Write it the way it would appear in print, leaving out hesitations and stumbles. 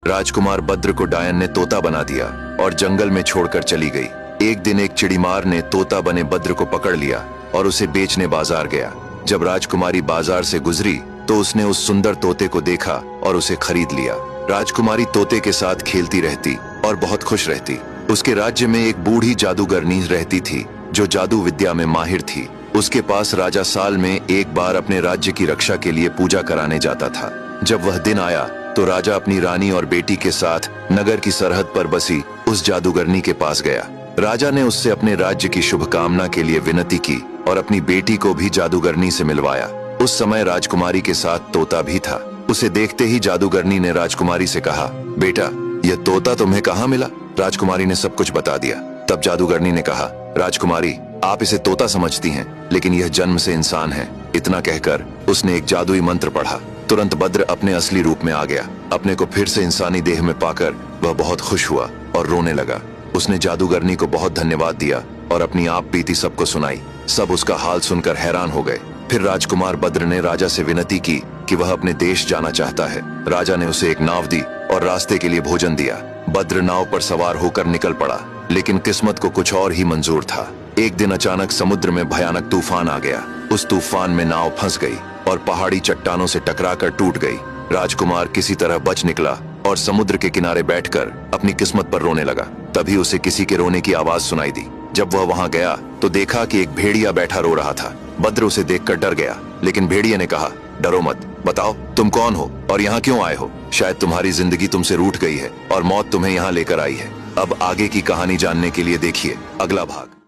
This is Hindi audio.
राजकुमार बद्र को डायन ने तोता बना दिया और जंगल में छोड़कर चली गई। एक दिन एक चिड़ीमार ने तोता बने बद्र को पकड़ लिया और उसे बेचने बाजार गया। जब राजकुमारी बाजार से गुजरी तो उसने उस सुंदर तोते को देखा और उसे खरीद लिया। राजकुमारी तोते के साथ खेलती रहती और बहुत खुश रहती। उसके राज्य में एक बूढ़ी जादूगरनी रहती थी जो जादू विद्या में माहिर थी। उसके पास राजा साल में एक बार अपने राज्य की रक्षा के लिए पूजा कराने जाता था। जब वह दिन आया तो राजा अपनी रानी और बेटी के साथ नगर की सरहद पर बसी उस जादूगरनी के पास गया। राजा ने उससे अपने राज्य की शुभकामना के लिए विनती की और अपनी बेटी को भी जादूगरनी से मिलवाया। उस समय राजकुमारी के साथ तोता भी था। उसे देखते ही जादूगरनी ने राजकुमारी से कहा, बेटा, यह तोता तुम्हें कहाँ मिला? राजकुमारी ने सब कुछ बता दिया। तब जादूगरनी ने कहा, राजकुमारी, आप इसे तोता समझती हैं, लेकिन यह जन्म से इंसान है। इतना कहकर उसने एक जादुई मंत्र पढ़ा। तुरंत बद्र अपने असली रूप में आ गया। अपने को फिर से इंसानी देह में पाकर वह बहुत खुश हुआ और रोने लगा। उसने जादूगरनी को बहुत धन्यवाद दिया और अपनी आप बीती सबको सुनाई। सब उसका हाल सुनकर हैरान हो गए। फिर राजकुमार बद्र ने राजा से विनती की कि वह अपने देश जाना चाहता है। राजा ने उसे एक नाव दी और रास्ते के लिए भोजन दिया। बद्र नाव पर सवार होकर निकल पड़ा, लेकिन किस्मत को कुछ और ही मंजूर था। एक दिन अचानक समुद्र में भयानक तूफान आ गया। उस तूफान में नाव फंस गई और पहाड़ी चट्टानों से टकराकर टूट गई। राजकुमार किसी तरह बच निकला और समुद्र के किनारे बैठकर अपनी किस्मत पर रोने लगा। तभी उसे किसी के रोने की आवाज सुनाई दी। जब वह वहां गया तो देखा कि एक भेड़िया बैठा रो रहा था। बद्र उसे देखकर डर गया, लेकिन भेड़िया ने कहा, डरो मत, बताओ तुम कौन हो और यहाँ क्यों आए हो? शायद तुम्हारी जिंदगी तुमसे रूठ गई है और मौत तुम्हें यहाँ लेकर आई है। अब आगे की कहानी जानने के लिए देखिए अगला भाग।